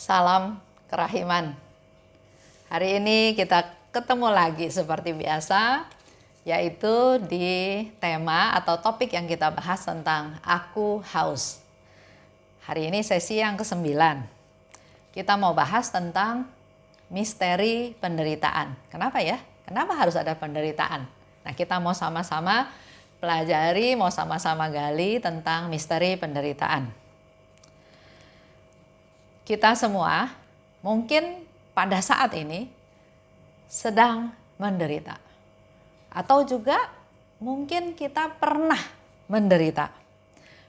Salam kerahiman. Hari ini kita ketemu lagi seperti biasa, yaitu di tema atau topik yang kita bahas tentang aku haus. Hari ini sesi yang ke-9. Kita mau bahas tentang misteri penderitaan. Kenapa ya? Kenapa harus ada penderitaan? Nah, kita mau sama-sama pelajari, mau sama-sama gali tentang misteri penderitaan. Kita semua mungkin pada saat ini sedang menderita. Atau juga mungkin kita pernah menderita.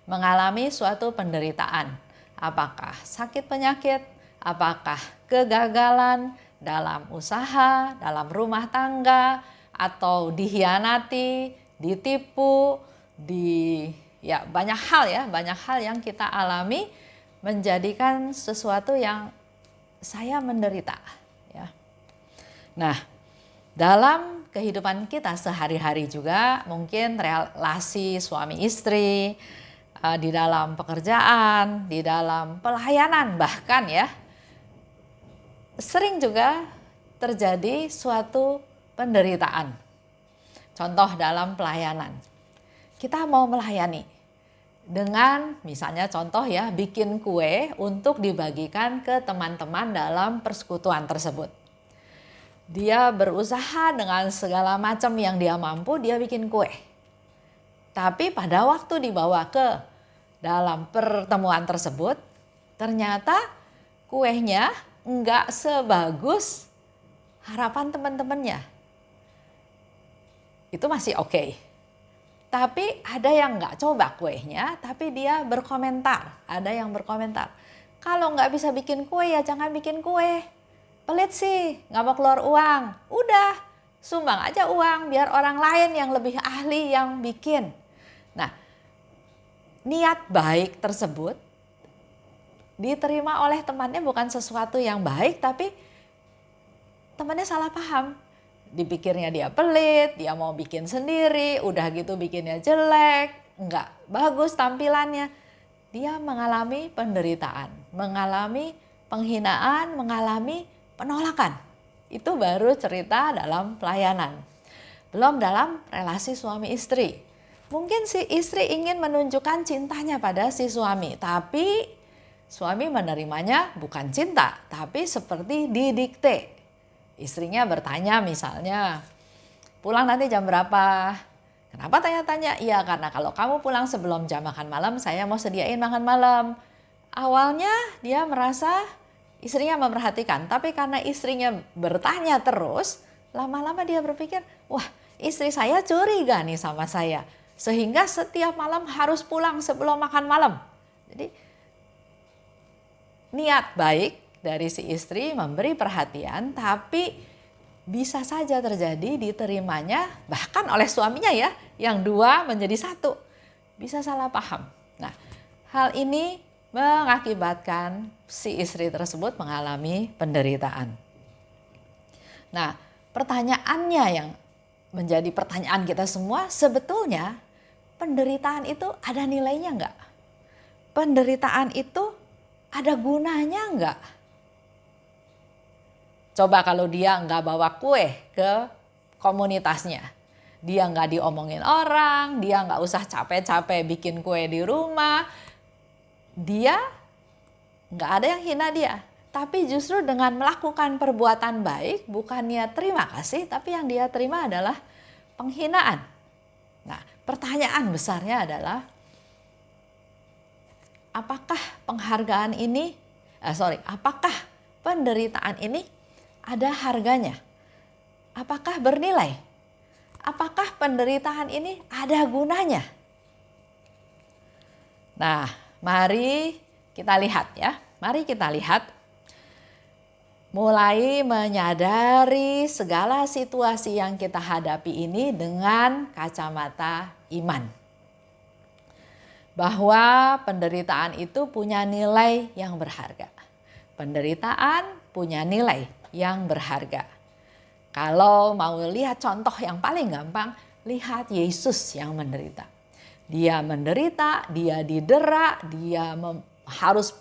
Mengalami suatu penderitaan. Apakah sakit penyakit, apakah kegagalan dalam usaha, dalam rumah tangga, atau dikhianati, ditipu, banyak hal yang kita alami menjadikan sesuatu yang saya menderita, ya. Nah, dalam kehidupan kita sehari-hari juga mungkin relasi suami istri, di dalam pekerjaan, di dalam pelayanan bahkan ya, sering juga terjadi suatu penderitaan. Contoh dalam pelayanan, kita mau melayani dengan misalnya contoh ya, bikin kue untuk dibagikan ke teman-teman dalam persekutuan tersebut. Dia berusaha dengan segala macam yang dia mampu, dia bikin kue. Tapi pada waktu dibawa ke dalam pertemuan tersebut, ternyata kuenya enggak sebagus harapan teman-temannya. Itu masih oke. Tapi ada yang nggak coba kuenya, tapi dia berkomentar. Ada yang berkomentar, kalau nggak bisa bikin kue ya jangan bikin kue. Pelit sih, nggak mau keluar uang. Udah, sumbang aja uang biar orang lain yang lebih ahli yang bikin. Nah, niat baik tersebut diterima oleh temannya bukan sesuatu yang baik, tapi temannya salah paham. Dipikirnya dia pelit, dia mau bikin sendiri, udah gitu bikinnya jelek, nggak bagus tampilannya. Dia mengalami penderitaan, mengalami penghinaan, mengalami penolakan. Itu baru cerita dalam pelayanan. Belum dalam relasi suami istri. Mungkin si istri ingin menunjukkan cintanya pada si suami, tapi suami menerimanya bukan cinta, tapi seperti didikte. Istrinya bertanya misalnya, pulang nanti jam berapa? Kenapa tanya-tanya? Iya, karena kalau kamu pulang sebelum jam makan malam, saya mau sediain makan malam. Awalnya dia merasa istrinya memperhatikan, tapi karena istrinya bertanya terus, lama-lama dia berpikir, wah, istri saya curiga nih sama saya. Sehingga setiap malam harus pulang sebelum makan malam. Jadi niat baik dari si istri memberi perhatian, tapi bisa saja terjadi diterimanya bahkan oleh suaminya ya, yang dua menjadi satu. Bisa salah paham. Nah, hal ini mengakibatkan si istri tersebut mengalami penderitaan. Nah, pertanyaannya yang menjadi pertanyaan kita semua, sebetulnya penderitaan itu ada nilainya enggak? Penderitaan itu ada gunanya enggak? Coba kalau dia nggak bawa kue ke komunitasnya, dia nggak diomongin orang, dia nggak usah capek-capek bikin kue di rumah, dia nggak ada yang hina dia. Tapi justru dengan melakukan perbuatan baik, bukannya terima kasih, tapi yang dia terima adalah penghinaan. Nah, pertanyaan besarnya adalah, apakah apakah penderitaan ini ada harganya? Apakah bernilai? Apakah penderitaan ini ada gunanya? Nah, mari kita lihat ya. Mari kita lihat. Mulai menyadari segala situasi yang kita hadapi ini dengan kacamata iman. Bahwa penderitaan itu punya nilai yang berharga. Penderitaan punya nilai yang berharga. Kalau mau lihat contoh yang paling gampang, lihat Yesus yang menderita. Dia menderita, dia didera, dia harus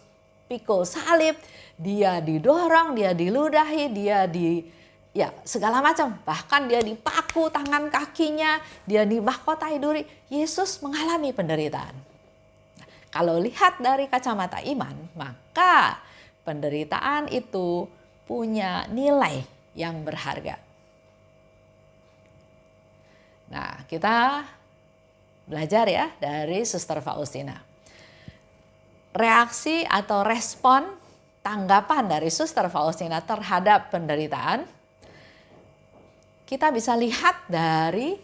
dipikul salib, dia didorong, dia diludahi, dia segala macam. Bahkan dia dipaku tangan kakinya, dia dimahkotai duri. Yesus mengalami penderitaan. Nah, kalau lihat dari kacamata iman, maka penderitaan itu punya nilai yang berharga. Nah, kita belajar ya dari Suster Faustina. Reaksi atau respon tanggapan dari Suster Faustina terhadap penderitaan kita bisa lihat dari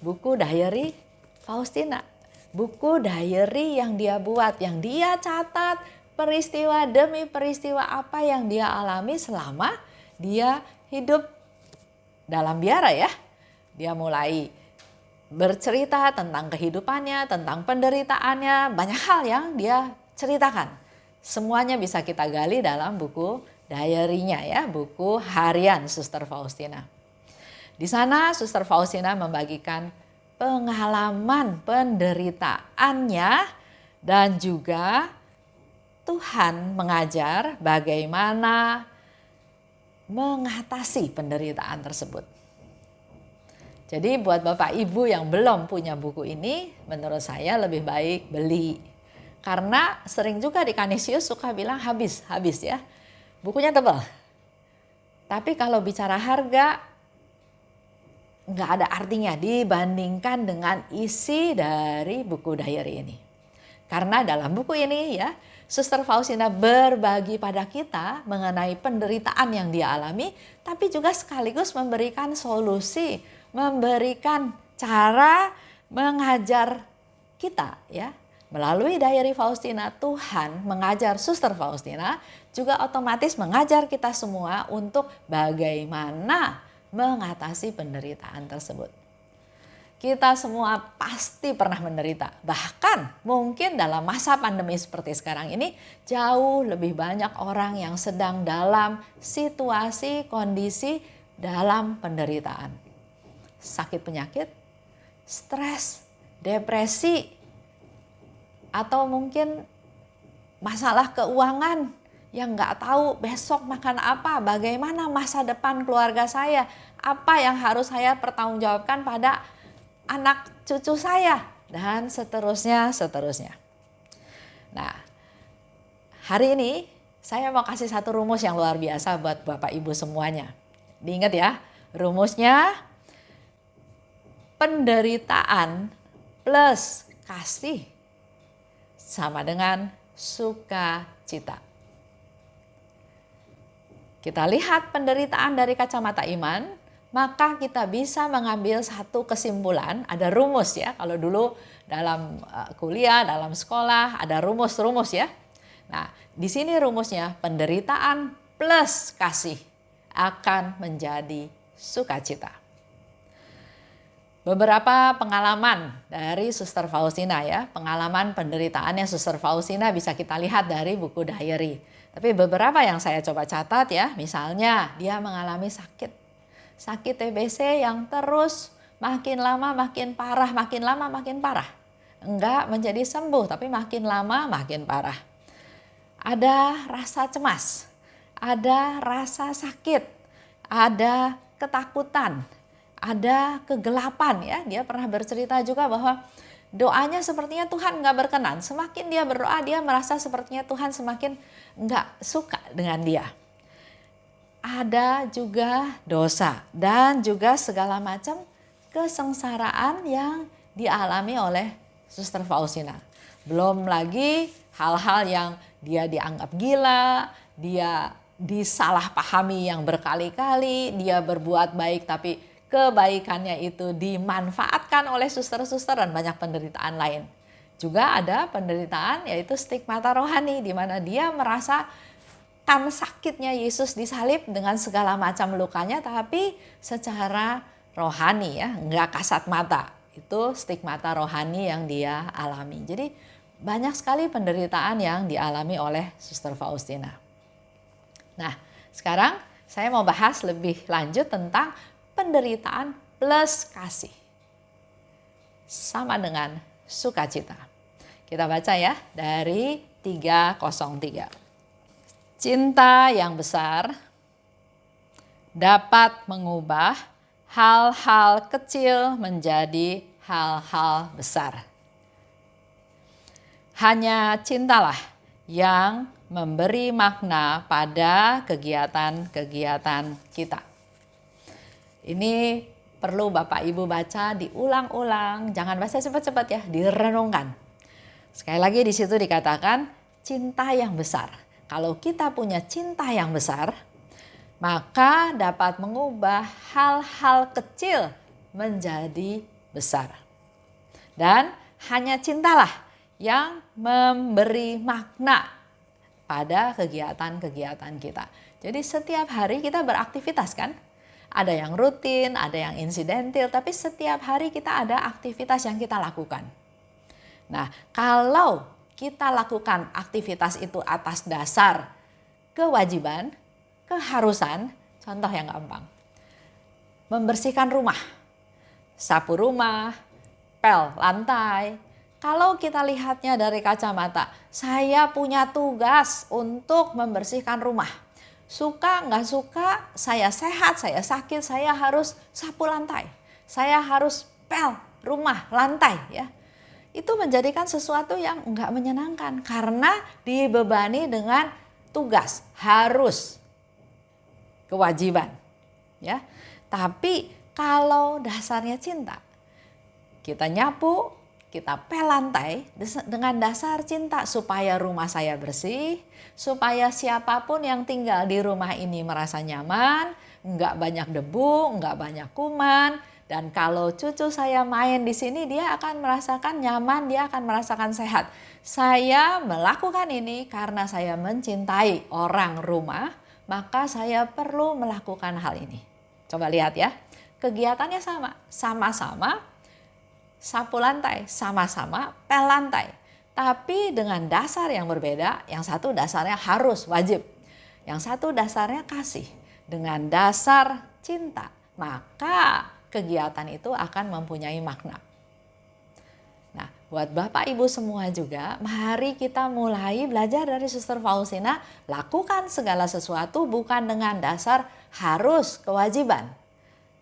buku diary Faustina. Buku diary yang dia buat, yang dia catat peristiwa demi peristiwa apa yang dia alami selama dia hidup dalam biara ya. Dia mulai bercerita tentang kehidupannya, tentang penderitaannya, banyak hal yang dia ceritakan. Semuanya bisa kita gali dalam buku diary-nya ya, buku harian Suster Faustina. Di sana Suster Faustina membagikan pengalaman penderitaannya dan juga Tuhan mengajar bagaimana mengatasi penderitaan tersebut. Jadi buat Bapak Ibu yang belum punya buku ini, menurut saya lebih baik beli. Karena sering juga di Kanisius suka bilang habis ya. Bukunya tebal. Tapi kalau bicara harga, nggak ada artinya dibandingkan dengan isi dari buku diary ini. Karena dalam buku ini ya, Suster Faustina berbagi pada kita mengenai penderitaan yang dia alami, tapi juga sekaligus memberikan solusi, memberikan cara mengajar kita ya. Melalui diary Faustina, Tuhan mengajar Suster Faustina juga otomatis mengajar kita semua untuk bagaimana mengatasi penderitaan tersebut. Kita semua pasti pernah menderita. Bahkan mungkin dalam masa pandemi seperti sekarang ini jauh lebih banyak orang yang sedang dalam situasi, kondisi dalam penderitaan. Sakit penyakit, stres, depresi, atau mungkin masalah keuangan yang nggak tahu besok makan apa, bagaimana masa depan keluarga saya, apa yang harus saya pertanggungjawabkan pada anak cucu saya, dan seterusnya. Nah, hari ini saya mau kasih satu rumus yang luar biasa buat Bapak Ibu semuanya. Diingat ya, rumusnya penderitaan plus kasih sama dengan sukacita. Kita lihat penderitaan dari kacamata iman, maka kita bisa mengambil satu kesimpulan. Ada rumus ya, kalau dulu dalam kuliah, dalam sekolah ada rumus-rumus ya. Nah, di sini rumusnya penderitaan plus kasih akan menjadi sukacita. Beberapa pengalaman dari Suster Faustina ya, pengalaman penderitaannya Suster Faustina bisa kita lihat dari buku diary. Tapi beberapa yang saya coba catat ya, misalnya dia mengalami sakit TBC yang terus makin lama makin parah, makin lama makin parah. Enggak menjadi sembuh, tapi makin lama makin parah. Ada rasa cemas, ada rasa sakit, ada ketakutan, ada kegelapan ya. Dia pernah bercerita juga bahwa doanya sepertinya Tuhan nggak berkenan. Semakin dia berdoa, dia merasa sepertinya Tuhan semakin nggak suka dengan dia. Ada juga dosa dan juga segala macam kesengsaraan yang dialami oleh Suster Faustina. Belum lagi hal-hal yang dia dianggap gila, dia disalahpahami yang berkali-kali, dia berbuat baik tapi kebaikannya itu dimanfaatkan oleh suster-suster dan banyak penderitaan lain. Juga ada penderitaan yaitu stigmata rohani, di mana dia merasa kan sakitnya Yesus disalib dengan segala macam lukanya, tapi secara rohani ya, nggak kasat mata. Itu stigmata rohani yang dia alami. Jadi banyak sekali penderitaan yang dialami oleh Suster Faustina. Nah, sekarang saya mau bahas lebih lanjut tentang penderitaan plus kasih sama dengan sukacita. Kita baca ya dari 303. Cinta yang besar dapat mengubah hal-hal kecil menjadi hal-hal besar. Hanya cintalah yang memberi makna pada kegiatan-kegiatan kita. Ini perlu Bapak Ibu baca diulang-ulang, jangan baca cepat-cepat ya, direnungkan. Sekali lagi di situ dikatakan cinta yang besar. Kalau kita punya cinta yang besar, maka dapat mengubah hal-hal kecil menjadi besar. Dan hanya cintalah yang memberi makna pada kegiatan-kegiatan kita. Jadi setiap hari kita beraktivitas kan? Ada yang rutin, ada yang insidentil, tapi setiap hari kita ada aktivitas yang kita lakukan. Nah, kalau kita lakukan aktivitas itu atas dasar kewajiban, keharusan, contoh yang gampang. Membersihkan rumah, sapu rumah, pel lantai. Kalau kita lihatnya dari kacamata, saya punya tugas untuk membersihkan rumah. Suka nggak suka, saya sehat, saya sakit, saya harus sapu lantai. Saya harus pel rumah, lantai ya. Itu menjadikan sesuatu yang nggak menyenangkan karena dibebani dengan tugas, harus, kewajiban. Ya. Tapi kalau dasarnya cinta, kita nyapu, kita pel lantai dengan dasar cinta supaya rumah saya bersih, supaya siapapun yang tinggal di rumah ini merasa nyaman, nggak banyak debu, nggak banyak kuman, dan kalau cucu saya main di sini dia akan merasakan nyaman, dia akan merasakan sehat. Saya melakukan ini karena saya mencintai orang rumah, maka saya perlu melakukan hal ini. Coba lihat ya, kegiatannya sama-sama sapu lantai, sama-sama pel lantai. Tapi dengan dasar yang berbeda, yang satu dasarnya harus, wajib. Yang satu dasarnya kasih. Dengan dasar cinta, maka kegiatan itu akan mempunyai makna. Nah, buat Bapak Ibu semua juga, mari kita mulai belajar dari Suster Faustina, lakukan segala sesuatu bukan dengan dasar harus, kewajiban.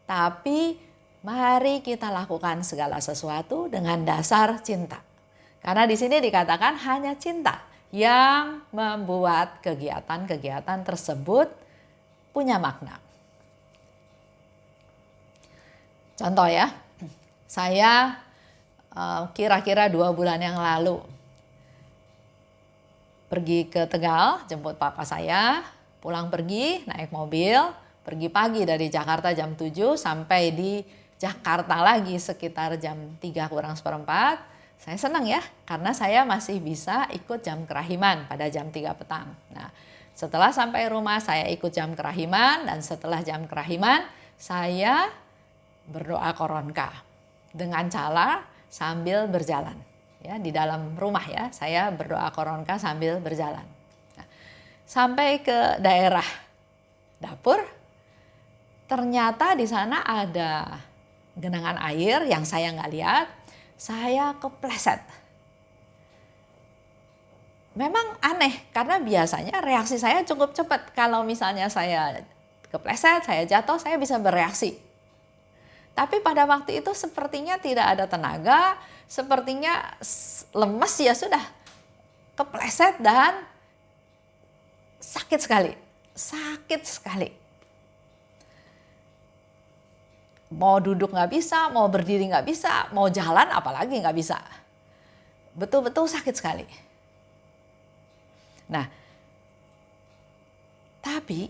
Tapi mari kita lakukan segala sesuatu dengan dasar cinta. Karena di sini dikatakan hanya cinta yang membuat kegiatan-kegiatan tersebut punya makna. Contoh ya, saya kira-kira 2 bulan yang lalu pergi ke Tegal, jemput papa saya, pulang pergi naik mobil, pergi pagi dari Jakarta jam 7 sampai di Jakarta lagi sekitar jam 3 kurang seperempat. Saya senang ya, karena saya masih bisa ikut jam kerahiman pada jam 3 petang. Nah, setelah sampai rumah saya ikut jam kerahiman, dan setelah jam kerahiman saya berdoa koronka dengan cara sambil berjalan. Ya, di dalam rumah ya, saya berdoa koronka sambil berjalan. Nah, sampai ke daerah dapur, ternyata di sana ada genangan air yang saya nggak lihat, saya kepleset. Memang aneh karena biasanya reaksi saya cukup cepat. Kalau misalnya saya kepleset, saya jatuh, saya bisa bereaksi. Tapi pada waktu itu sepertinya tidak ada tenaga, sepertinya lemes ya sudah, kepleset dan sakit sekali. Sakit sekali. Mau duduk nggak bisa, mau berdiri nggak bisa, mau jalan apalagi nggak bisa. Betul-betul sakit sekali. Nah, tapi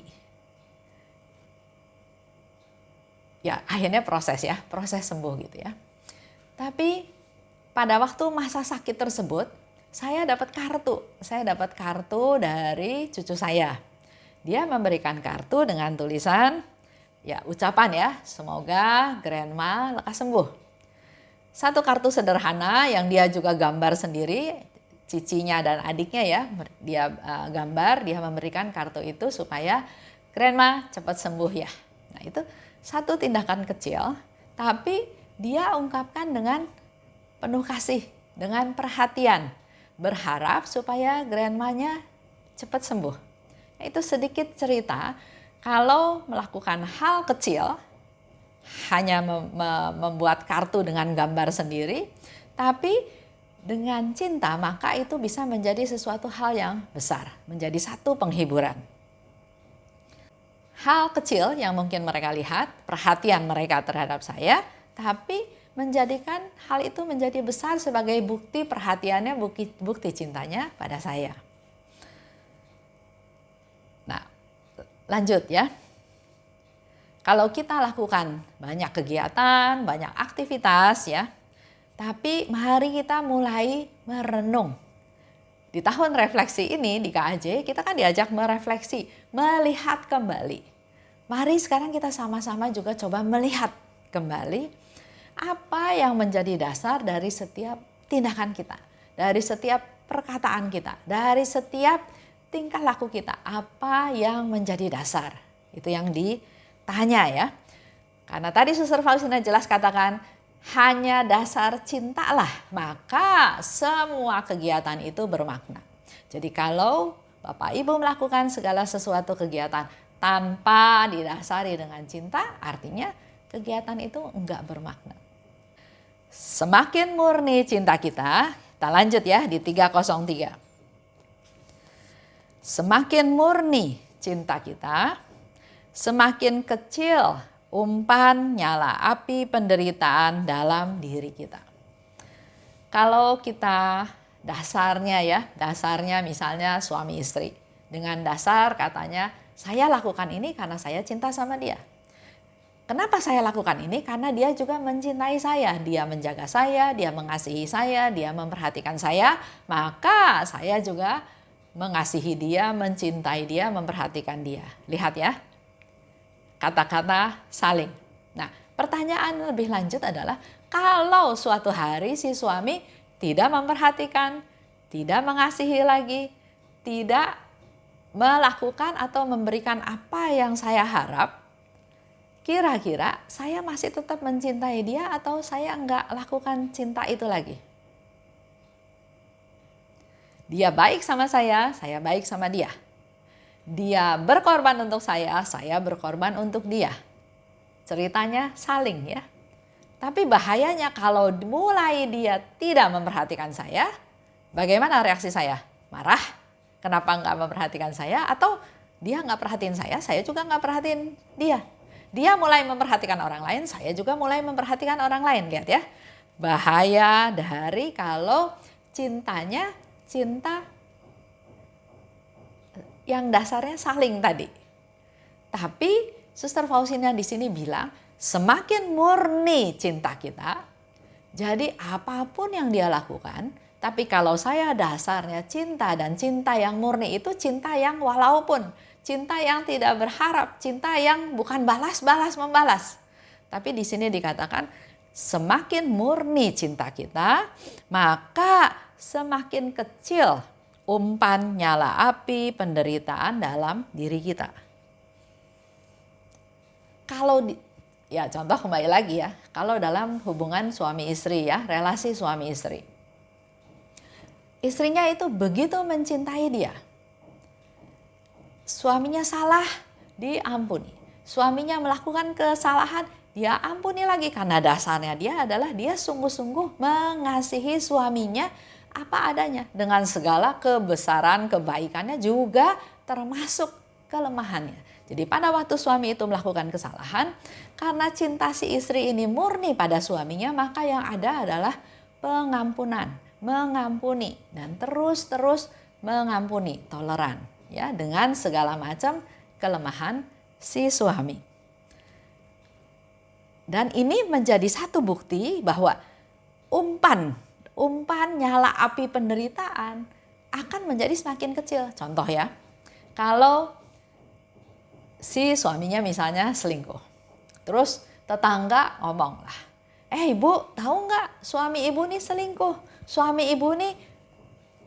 ya akhirnya proses sembuh gitu ya. Tapi pada waktu masa sakit tersebut, saya dapat kartu. Saya dapat kartu dari cucu saya. Dia memberikan kartu dengan tulisan, ya ucapan ya, semoga Grandma lekas sembuh. Satu kartu sederhana yang dia juga gambar sendiri, cicinya dan adiknya ya, dia gambar, dia memberikan kartu itu supaya Grandma cepat sembuh ya. Nah itu satu tindakan kecil, tapi dia ungkapkan dengan penuh kasih, dengan perhatian, berharap supaya Grandma-nya cepat sembuh. Itu sedikit cerita kalau melakukan hal kecil, hanya membuat kartu dengan gambar sendiri, tapi dengan cinta maka itu bisa menjadi sesuatu hal yang besar, menjadi satu penghiburan. Hal kecil yang mungkin mereka lihat, perhatian mereka terhadap saya, tapi menjadikan hal itu menjadi besar sebagai bukti perhatiannya, bukti cintanya pada saya. Nah, lanjut ya. Kalau kita lakukan banyak kegiatan, banyak aktivitas ya, tapi mari kita mulai merenung. Di tahun refleksi ini di KAJ kita kan diajak merefleksi, melihat kembali. Mari sekarang kita sama-sama juga coba melihat kembali apa yang menjadi dasar dari setiap tindakan kita, dari setiap perkataan kita, dari setiap tingkah laku kita. Apa yang menjadi dasar? Itu yang ditanya ya. Karena tadi Suster Faustina jelas katakan, hanya dasar cintalah, maka semua kegiatan itu bermakna. Jadi kalau Bapak Ibu melakukan segala sesuatu kegiatan tanpa didasari dengan cinta, artinya kegiatan itu enggak bermakna. Semakin murni cinta kita lanjut ya di 303. Semakin murni cinta kita, semakin kecil umpan nyala api penderitaan dalam diri kita. Kalau kita dasarnya misalnya suami istri. Dengan dasar katanya, saya lakukan ini karena saya cinta sama dia. Kenapa saya lakukan ini? Karena dia juga mencintai saya. Dia menjaga saya, dia mengasihi saya, dia memperhatikan saya. Maka saya juga mengasihi dia, mencintai dia, memperhatikan dia. Lihat ya, kata-kata saling. Nah, pertanyaan lebih lanjut adalah, kalau suatu hari si suami tidak memperhatikan, tidak mengasihi lagi, tidak melakukan atau memberikan apa yang saya harap, kira-kira saya masih tetap mencintai dia atau saya enggak lakukan cinta itu lagi? Dia baik sama saya baik sama dia. Dia berkorban untuk saya berkorban untuk dia. Ceritanya saling ya. Tapi bahayanya kalau mulai dia tidak memperhatikan saya, bagaimana reaksi saya? Marah? Kenapa nggak memperhatikan saya? Atau dia nggak perhatiin saya juga nggak perhatiin dia. Dia mulai memperhatikan orang lain, saya juga mulai memperhatikan orang lain. Lihat ya, bahaya dari kalau cinta yang dasarnya saling tadi. Tapi Suster Faustina di sini bilang, semakin murni cinta kita, jadi apapun yang dia lakukan, tapi kalau saya dasarnya cinta, dan cinta yang murni itu cinta yang walaupun, cinta yang tidak berharap, cinta yang bukan balas-balas membalas. Tapi di sini dikatakan semakin murni cinta kita, maka semakin kecil umpan nyala api penderitaan dalam diri kita. Kalau ya contoh kembali lagi ya, kalau dalam hubungan suami istri ya, relasi suami istri. Istrinya itu begitu mencintai dia. Suaminya salah, diampuni. Suaminya melakukan kesalahan, dia ampuni lagi. Karena dasarnya dia adalah dia sungguh-sungguh mengasihi suaminya apa adanya. Dengan segala kebesaran kebaikannya juga termasuk kelemahannya. Jadi pada waktu suami itu melakukan kesalahan, karena cinta si istri ini murni pada suaminya, maka yang ada adalah pengampunan. Mengampuni dan terus mengampuni, toleran ya dengan segala macam kelemahan si suami. Dan ini menjadi satu bukti bahwa umpan nyala api penderitaan akan menjadi semakin kecil. Contoh ya, kalau si suaminya misalnya selingkuh, terus tetangga ngomong lah, ibu tahu nggak suami ibu nih selingkuh? Suami ibu nih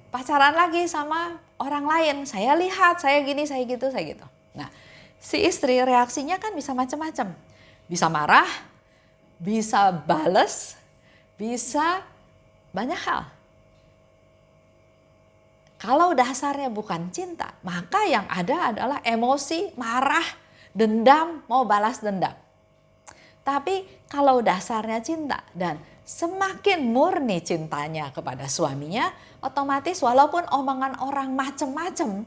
pacaran lagi sama orang lain. Saya lihat, saya gini, saya gitu. Nah, si istri reaksinya kan bisa macam-macam. Bisa marah, bisa bales, bisa banyak hal. Kalau dasarnya bukan cinta, maka yang ada adalah emosi, marah, dendam, mau balas dendam. Tapi kalau dasarnya cinta dan semakin murni cintanya kepada suaminya, otomatis walaupun omongan orang macem-macem,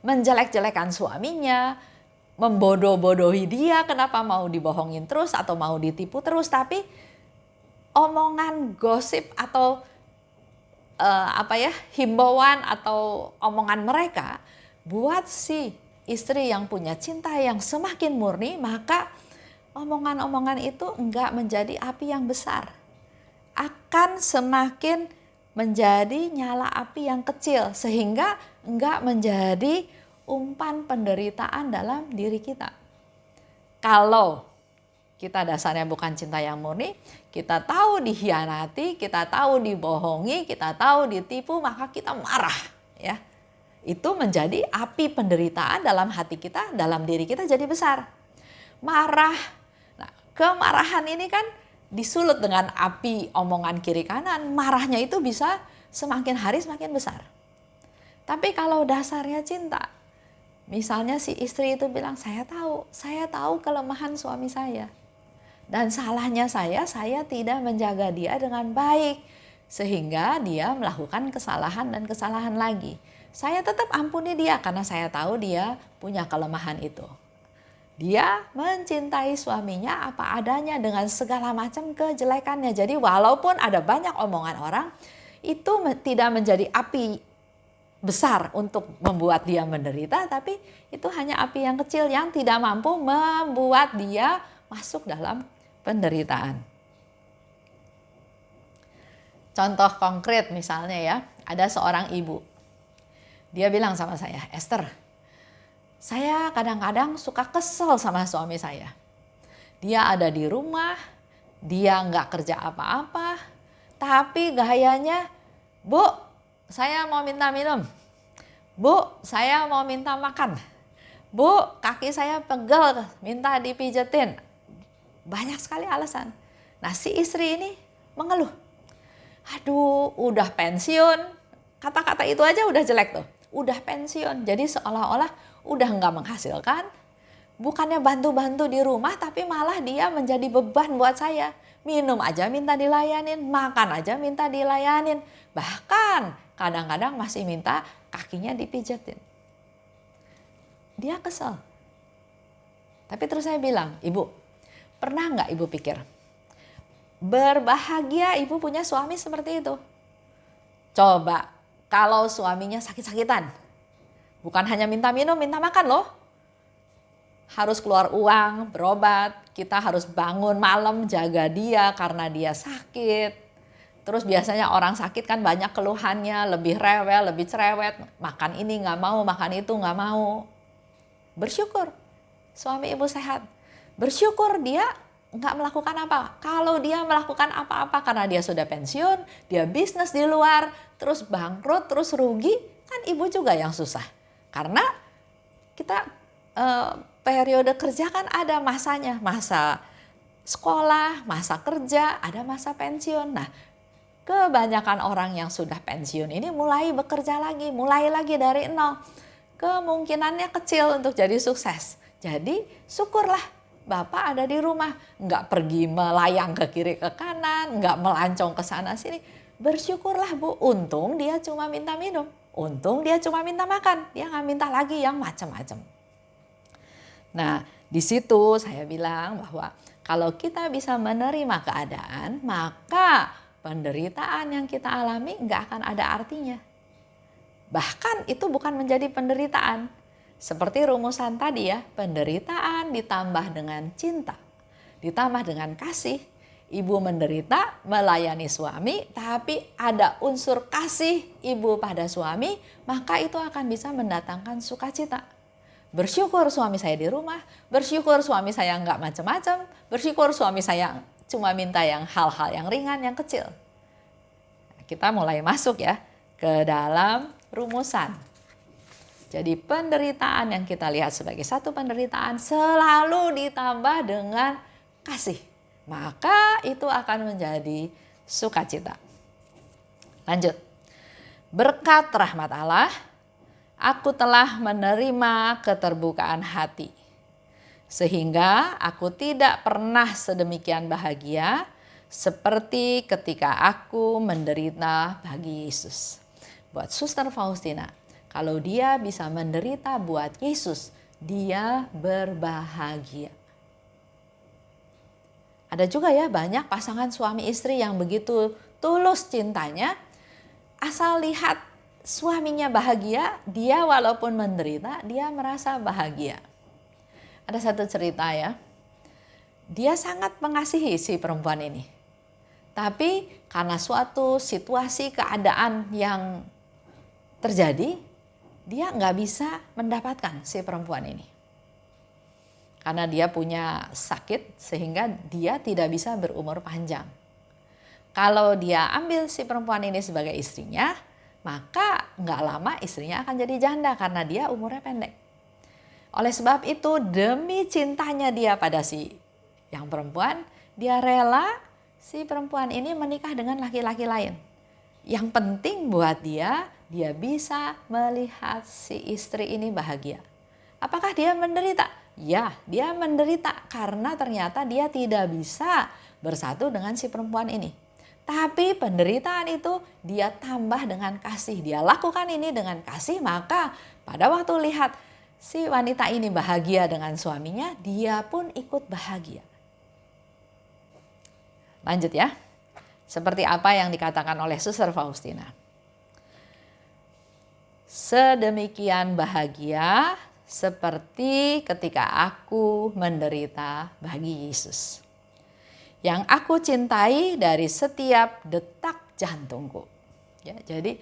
menjelek-jelekan suaminya, membodoh-bodohi dia, kenapa mau dibohongin terus atau mau ditipu terus, tapi omongan gosip atau himbauan atau omongan mereka buat si istri yang punya cinta yang semakin murni, maka omongan-omongan itu enggak menjadi api yang besar, akan semakin menjadi nyala api yang kecil sehingga enggak menjadi umpan penderitaan dalam diri kita. Kalau kita dasarnya bukan cinta yang murni, kita tahu dikhianati, kita tahu dibohongi, kita tahu ditipu, maka kita marah, ya. Itu menjadi api penderitaan dalam hati kita, dalam diri kita jadi besar. Marah. Nah, kemarahan ini kan disulut dengan api omongan kiri kanan, marahnya itu bisa semakin hari semakin besar. Tapi kalau dasarnya cinta, misalnya si istri itu bilang, saya tahu kelemahan suami saya. Dan salahnya saya tidak menjaga dia dengan baik. Sehingga dia melakukan kesalahan dan kesalahan lagi. Saya tetap ampuni dia karena saya tahu dia punya kelemahan itu. Dia mencintai suaminya apa adanya dengan segala macam kejelekannya. Jadi walaupun ada banyak omongan orang, itu tidak menjadi api besar untuk membuat dia menderita, tapi itu hanya api yang kecil yang tidak mampu membuat dia masuk dalam penderitaan. Contoh konkret misalnya ya, ada seorang ibu. Dia bilang sama saya, Esther, saya kadang-kadang suka kesel sama suami saya. Dia ada di rumah, dia nggak kerja apa-apa, tapi gayanya, Bu, saya mau minta minum. Bu, saya mau minta makan. Bu, kaki saya pegel, minta dipijetin. Banyak sekali alasan. Nah, si istri ini mengeluh. Aduh, udah pensiun. Kata-kata itu aja udah jelek tuh. Udah pensiun. Jadi seolah-olah udah nggak menghasilkan. Bukannya bantu-bantu di rumah, tapi malah dia menjadi beban buat saya. Minum aja minta dilayanin, makan aja minta dilayanin. Bahkan kadang-kadang masih minta kakinya dipijetin. Dia kesel. Tapi terus saya bilang, Ibu, pernah nggak ibu pikir, berbahagia ibu punya suami seperti itu? Coba kalau suaminya sakit-sakitan, bukan hanya minta minum, minta makan loh. Harus keluar uang, berobat, kita harus bangun malam jaga dia karena dia sakit. Terus biasanya orang sakit kan banyak keluhannya, lebih rewel, lebih cerewet, makan ini nggak mau, makan itu nggak mau. Bersyukur suami ibu sehat. Bersyukur dia nggak melakukan apa. Kalau dia melakukan apa-apa karena dia sudah pensiun, dia bisnis di luar, terus bangkrut, terus rugi, kan ibu juga yang susah. Karena kita periode kerja kan ada masanya, masa sekolah, masa kerja, ada masa pensiun. Nah, kebanyakan orang yang sudah pensiun ini mulai bekerja lagi, mulai lagi dari nol. Kemungkinannya kecil untuk jadi sukses. Jadi syukurlah Bapak ada di rumah, nggak pergi melayang ke kiri ke kanan, nggak melancong ke sana sini. Bersyukurlah Bu, untung dia cuma minta minum, untung dia cuma minta makan, dia nggak minta lagi yang macam-macam. Nah, di situ saya bilang bahwa kalau kita bisa menerima keadaan, maka penderitaan yang kita alami nggak akan ada artinya. Bahkan itu bukan menjadi penderitaan. Seperti rumusan tadi ya, penderitaan ditambah dengan cinta, ditambah dengan kasih. Ibu menderita melayani suami, tapi ada unsur kasih ibu pada suami, maka itu akan bisa mendatangkan sukacita. Bersyukur suami saya di rumah, bersyukur suami saya nggak macam-macam, bersyukur suami saya cuma minta yang hal-hal yang ringan, yang kecil. Kita mulai masuk ya ke dalam rumusan. Jadi penderitaan yang kita lihat sebagai satu penderitaan selalu ditambah dengan kasih. Maka itu akan menjadi sukacita. Lanjut. Berkat rahmat Allah, aku telah menerima keterbukaan hati, sehingga aku tidak pernah sedemikian bahagia seperti ketika aku menderita bagi Yesus. Buat Suster Faustina, kalau dia bisa menderita buat Yesus, dia berbahagia. Ada juga ya banyak pasangan suami istri yang begitu tulus cintanya, asal lihat suaminya bahagia, dia walaupun menderita, dia merasa bahagia. Ada satu cerita ya, dia sangat mengasihi si perempuan ini. Tapi karena suatu situasi keadaan yang terjadi, dia nggak bisa mendapatkan si perempuan ini. Karena dia punya sakit sehingga dia tidak bisa berumur panjang. Kalau dia ambil si perempuan ini sebagai istrinya, maka nggak lama istrinya akan jadi janda karena dia umurnya pendek. Oleh sebab itu demi cintanya dia pada si yang perempuan, dia rela si perempuan ini menikah dengan laki-laki lain. Yang penting buat dia bisa melihat si istri ini bahagia. Apakah dia menderita? Ya, dia menderita karena ternyata dia tidak bisa bersatu dengan si perempuan ini. Tapi penderitaan itu dia tambah dengan kasih. Dia lakukan ini dengan kasih, maka pada waktu lihat si wanita ini bahagia dengan suaminya, dia pun ikut bahagia. Lanjut ya. Seperti apa yang dikatakan oleh Suster Faustina. Sedemikian bahagia seperti ketika aku menderita bagi Yesus, yang aku cintai dari setiap detak jantungku. Ya, jadi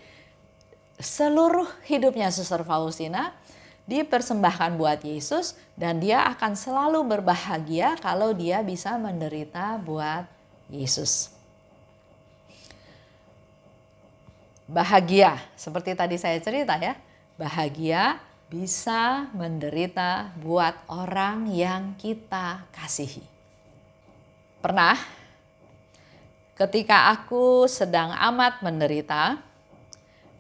seluruh hidupnya Suster Faustina dipersembahkan buat Yesus dan dia akan selalu berbahagia kalau dia bisa menderita buat Yesus. Bahagia, seperti tadi saya cerita ya, bahagia bisa menderita buat orang yang kita kasihi. Pernah ketika aku sedang amat menderita,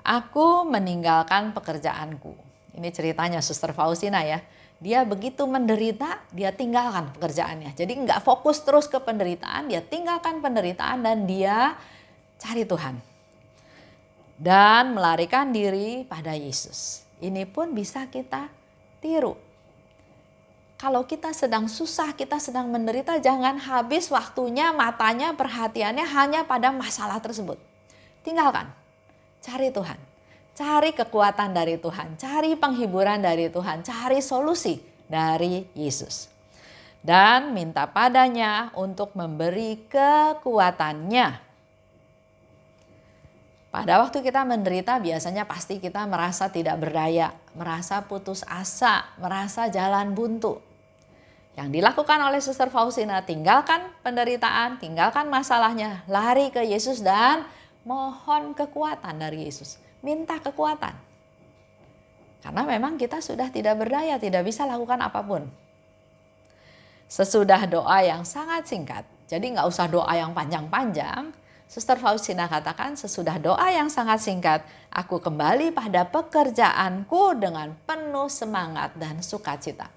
aku meninggalkan pekerjaanku. Ini ceritanya Suster Faustina ya. Dia begitu menderita, dia tinggalkan pekerjaannya. Jadi nggak fokus terus ke penderitaan, dia tinggalkan penderitaan dan dia cari Tuhan. Dan melarikan diri pada Yesus. Ini pun bisa kita tiru. Kalau kita sedang susah, kita sedang menderita, jangan habis waktunya, matanya, perhatiannya hanya pada masalah tersebut. Tinggalkan, cari Tuhan. Cari kekuatan dari Tuhan, cari penghiburan dari Tuhan, cari solusi dari Yesus. Dan minta padanya untuk memberi kekuatannya. Pada waktu kita menderita biasanya pasti kita merasa tidak berdaya, merasa putus asa, merasa jalan buntu. Yang dilakukan oleh Suster Faustina, tinggalkan penderitaan, tinggalkan masalahnya, lari ke Yesus dan mohon kekuatan dari Yesus. Minta kekuatan. Karena memang kita sudah tidak berdaya, tidak bisa lakukan apapun. Sesudah doa yang sangat singkat, jadi nggak usah doa yang panjang-panjang, Suster Faustina katakan, sesudah doa yang sangat singkat, aku kembali pada pekerjaanku dengan penuh semangat dan sukacita.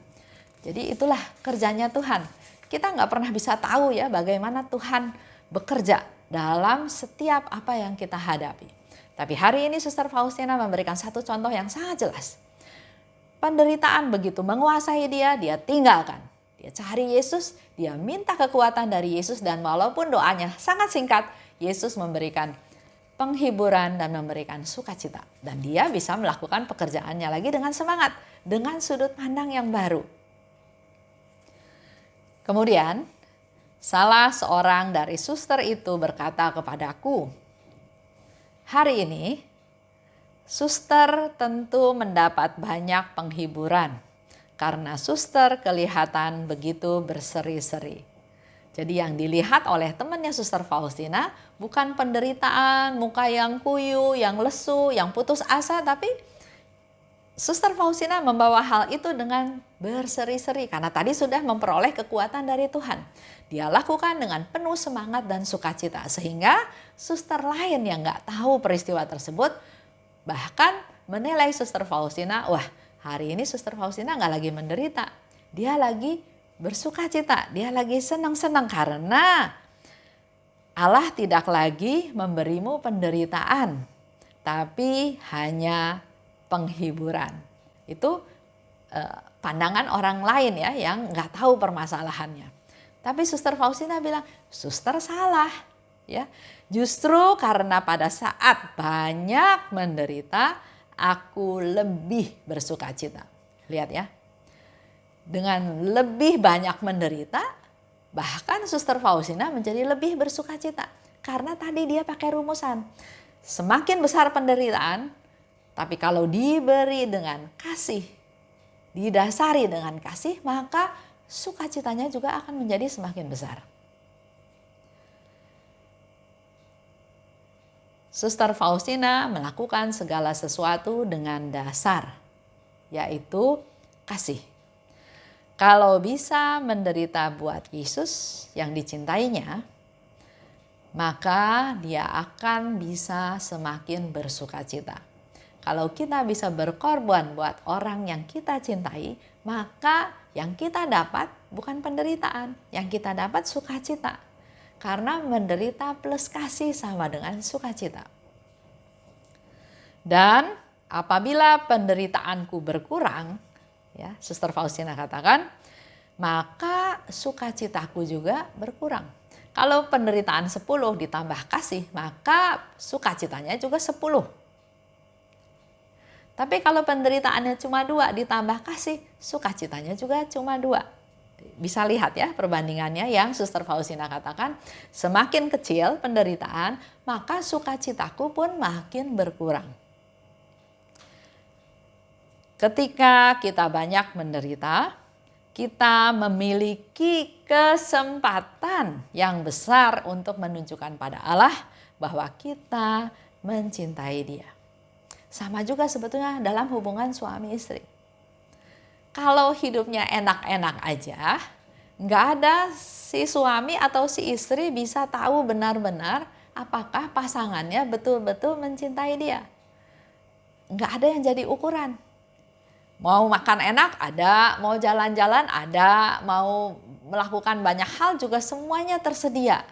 Jadi itulah kerjanya Tuhan. Kita nggak pernah bisa tahu ya bagaimana Tuhan bekerja dalam setiap apa yang kita hadapi. Tapi hari ini Suster Faustina memberikan satu contoh yang sangat jelas. Penderitaan begitu menguasai dia tinggalkan. Dia cari Yesus, dia minta kekuatan dari Yesus dan walaupun doanya sangat singkat, Yesus memberikan penghiburan dan memberikan sukacita. Dan dia bisa melakukan pekerjaannya lagi dengan semangat, dengan sudut pandang yang baru. Kemudian, salah seorang dari suster itu berkata kepadaku, hari ini, suster tentu mendapat banyak penghiburan karena suster kelihatan begitu berseri-seri. Jadi yang dilihat oleh temannya Suster Faustina bukan penderitaan, muka yang kuyu, yang lesu, yang putus asa, tapi Suster Faustina membawa hal itu dengan berseri-seri karena tadi sudah memperoleh kekuatan dari Tuhan. Dia lakukan dengan penuh semangat dan sukacita sehingga suster lain yang nggak tahu peristiwa tersebut Bahkan menilai Suster Faustina, wah hari ini Suster Faustina nggak lagi menderita. Dia lagi bersuka cita, dia lagi senang-senang karena Allah tidak lagi memberimu penderitaan, tapi hanya penghiburan. Itu pandangan orang lain ya yang nggak tahu permasalahannya. Tapi Suster Faustina bilang, suster salah. Ya, justru karena pada saat banyak menderita, aku lebih bersuka cita. Lihat ya, dengan lebih banyak menderita, bahkan Suster Faustina menjadi lebih bersuka cita. Karena tadi dia pakai rumusan, semakin besar penderitaan, tapi kalau diberi dengan kasih, didasari dengan kasih, maka sukacitanya juga akan menjadi semakin besar. Suster Faustina melakukan segala sesuatu dengan dasar, yaitu kasih. Kalau bisa menderita buat Yesus yang dicintainya, maka dia akan bisa semakin bersuka cita. Kalau kita bisa berkorban buat orang yang kita cintai, maka yang kita dapat bukan penderitaan, yang kita dapat sukacita. Karena menderita plus kasih sama dengan sukacita. Dan apabila penderitaanku berkurang, ya, Suster Faustina katakan, maka sukacitaku juga berkurang. Kalau penderitaan 10 ditambah kasih, maka sukacitanya juga 10. Tapi kalau penderitaannya cuma 2 ditambah kasih, sukacitanya juga cuma 2. Bisa lihat ya perbandingannya yang Suster Faustina katakan, semakin kecil penderitaan, maka sukacitaku pun makin berkurang. Ketika kita banyak menderita, kita memiliki kesempatan yang besar untuk menunjukkan pada Allah bahwa kita mencintai Dia. Sama juga sebetulnya dalam hubungan suami istri. Kalau hidupnya enak-enak aja, nggak ada si suami atau si istri bisa tahu benar-benar apakah pasangannya betul-betul mencintai dia. Nggak ada yang jadi ukuran. Mau makan enak ada, mau jalan-jalan ada, mau melakukan banyak hal juga semuanya tersedia.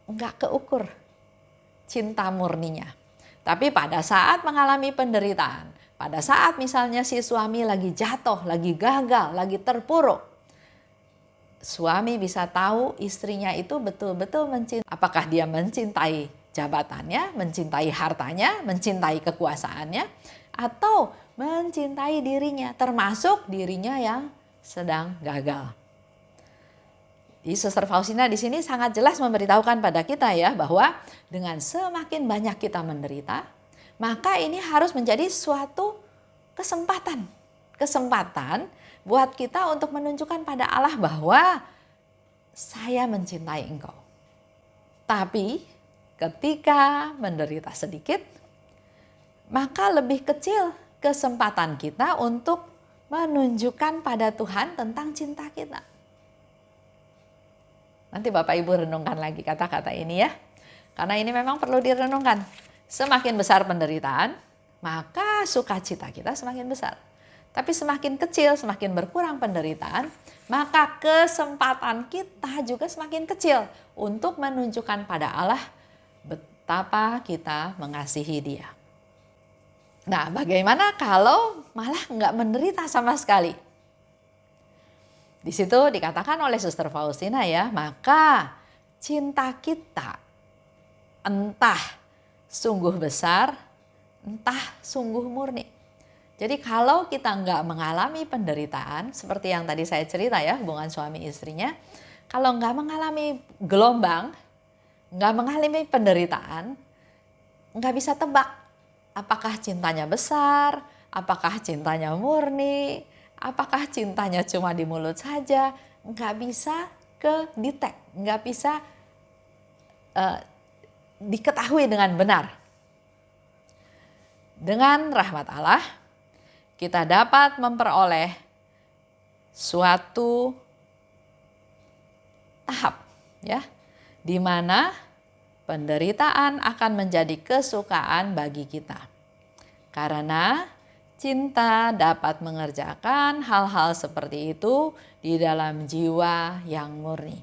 Nggak keukur cinta murninya. Tapi pada saat mengalami penderitaan, pada saat misalnya si suami lagi jatuh, lagi gagal, lagi terpuruk, suami bisa tahu istrinya itu betul-betul mencintai. Apakah dia mencintai jabatannya, mencintai hartanya, mencintai kekuasaannya, atau mencintai dirinya, termasuk dirinya yang sedang gagal. Di Suster Faustina di sini sangat jelas memberitahukan pada kita ya bahwa dengan semakin banyak kita menderita, maka ini harus menjadi suatu kesempatan. Kesempatan buat kita untuk menunjukkan pada Allah bahwa saya mencintai engkau. Tapi ketika menderita sedikit, maka lebih kecil kesempatan kita untuk menunjukkan pada Tuhan tentang cinta kita. Nanti Bapak Ibu renungkan lagi kata-kata ini ya. Karena ini memang perlu direnungkan. Semakin besar penderitaan, maka sukacita kita semakin besar. Tapi semakin kecil, semakin berkurang penderitaan, maka kesempatan kita juga semakin kecil untuk menunjukkan pada Allah betapa kita mengasihi Dia. Nah, bagaimana kalau malah nggak menderita sama sekali? Di situ dikatakan oleh Suster Faustina ya, maka cinta kita entah sungguh besar, entah sungguh murni. Jadi kalau kita nggak mengalami penderitaan, seperti yang tadi saya cerita ya, hubungan suami istrinya, kalau nggak mengalami gelombang, nggak mengalami penderitaan, nggak bisa tebak apakah cintanya besar, apakah cintanya murni, apakah cintanya cuma di mulut saja, nggak bisa ke-detect, nggak bisa diketahui dengan benar. Dengan rahmat Allah, kita dapat memperoleh suatu tahap, ya, di mana penderitaan akan menjadi kesukaan bagi kita. Karena cinta dapat mengerjakan hal-hal seperti itu di dalam jiwa yang murni.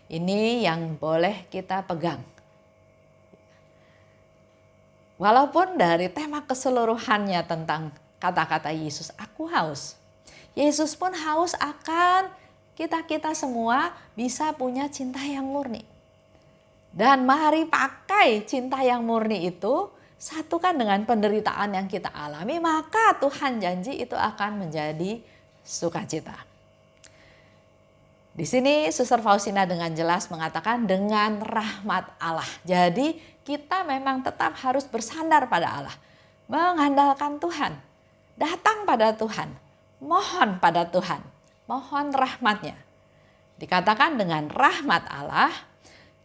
Ini yang boleh kita pegang. Walaupun dari tema keseluruhannya tentang kata-kata Yesus, aku haus. Yesus pun haus akan kita semua bisa punya cinta yang murni. Dan mari pakai cinta yang murni itu satukan dengan penderitaan yang kita alami, maka Tuhan janji itu akan menjadi sukacita. Di sini Suster Faustina dengan jelas mengatakan dengan rahmat Allah. Jadi kita memang tetap harus bersandar pada Allah, mengandalkan Tuhan, datang pada Tuhan, mohon pada Tuhan, mohon rahmatnya. Dikatakan dengan rahmat Allah,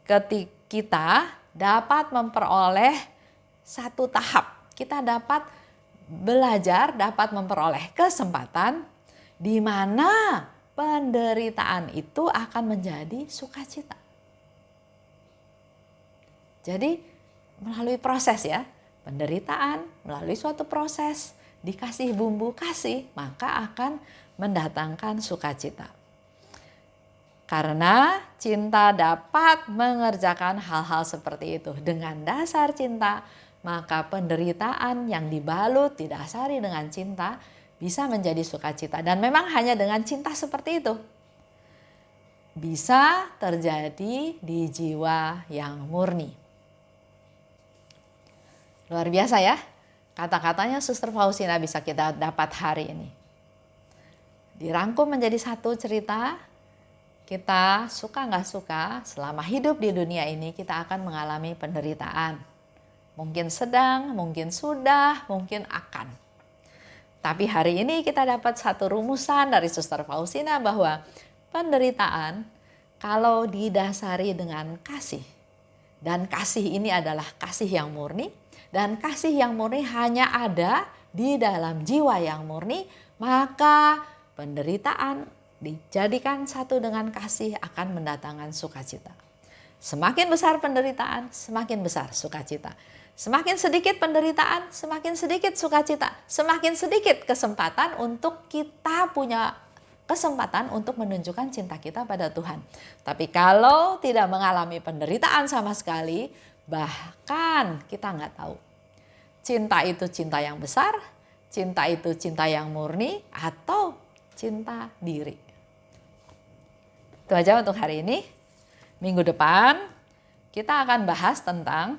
ketika kita dapat memperoleh satu tahap. Kita dapat belajar, dapat memperoleh kesempatan di mana penderitaan itu akan menjadi sukacita. Jadi melalui proses ya, penderitaan, melalui suatu proses, dikasih bumbu kasih, maka akan mendatangkan sukacita. Karena cinta dapat mengerjakan hal-hal seperti itu. Dengan dasar cinta, maka penderitaan yang dibalut didasari dengan cinta bisa menjadi sukacita. Dan memang hanya dengan cinta seperti itu bisa terjadi di jiwa yang murni. Luar biasa ya, kata-katanya Suster Faustina bisa kita dapat hari ini. Dirangkum menjadi satu cerita. Kita suka nggak suka, selama hidup di dunia ini kita akan mengalami penderitaan. Mungkin sedang, mungkin sudah, mungkin akan. Tapi hari ini kita dapat satu rumusan dari Suster Faustina bahwa penderitaan kalau didasari dengan kasih. Dan kasih ini adalah kasih yang murni. Dan kasih yang murni hanya ada di dalam jiwa yang murni, maka penderitaan dijadikan satu dengan kasih akan mendatangkan sukacita. Semakin besar penderitaan, semakin besar sukacita. Semakin sedikit penderitaan, semakin sedikit sukacita. Semakin sedikit kesempatan untuk kita punya kesempatan untuk menunjukkan cinta kita pada Tuhan. Tapi kalau tidak mengalami penderitaan sama sekali, bahkan kita nggak tahu. Cinta itu cinta yang besar, cinta itu cinta yang murni, atau cinta diri. Itu aja untuk hari ini. Minggu depan kita akan bahas tentang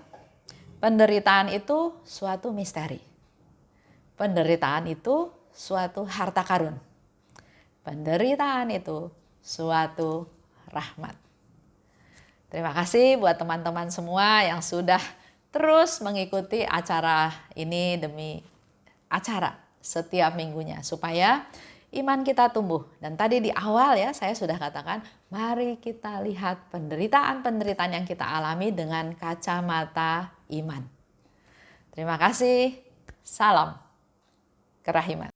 penderitaan itu suatu misteri. Penderitaan itu suatu harta karun. Penderitaan itu suatu rahmat. Terima kasih buat teman-teman semua yang sudah terus mengikuti acara ini demi acara setiap minggunya supaya iman kita tumbuh. Dan tadi di awal ya saya sudah katakan, mari kita lihat penderitaan-penderitaan yang kita alami dengan kacamata iman. Terima kasih. Salam kerahiman.